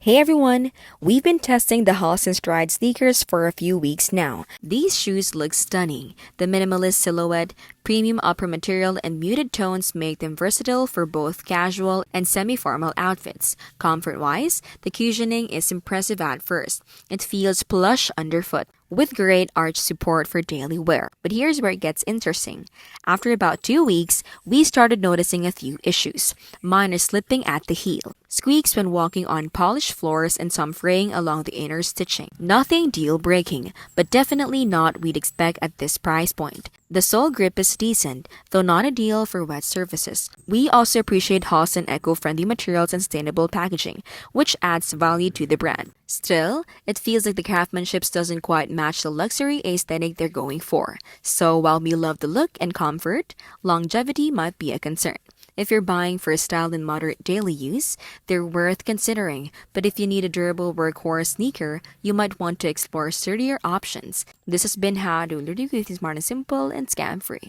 Hey everyone! We've been testing the Halsten Stride sneakers for a few weeks now. These shoes look stunning. The minimalist silhouette, premium upper material, and muted tones make them versatile for both casual and semi-formal outfits. Comfort-wise, the cushioning is impressive at first. It feels plush underfoot, with great arch support for daily wear. But here's where it gets interesting. After about 2 weeks, we started noticing a few issues. Minor slipping at the heel, squeaks when walking on polished floors, and some fraying along the inner stitching. Nothing deal-breaking, but definitely not we'd expect at this price point. The sole grip is decent, though not ideal for wet surfaces. We also appreciate Halsten eco-friendly materials and sustainable packaging, which adds value to the brand. Still, it feels like the craftsmanship doesn't quite match the luxury aesthetic they're going for. So while we love the look and comfort, longevity might be a concern. If you're buying for style and moderate daily use, they're worth considering. But if you need a durable workhorse sneaker, you might want to explore sturdier options. This has been how to learn to keep smart and simple and scam free.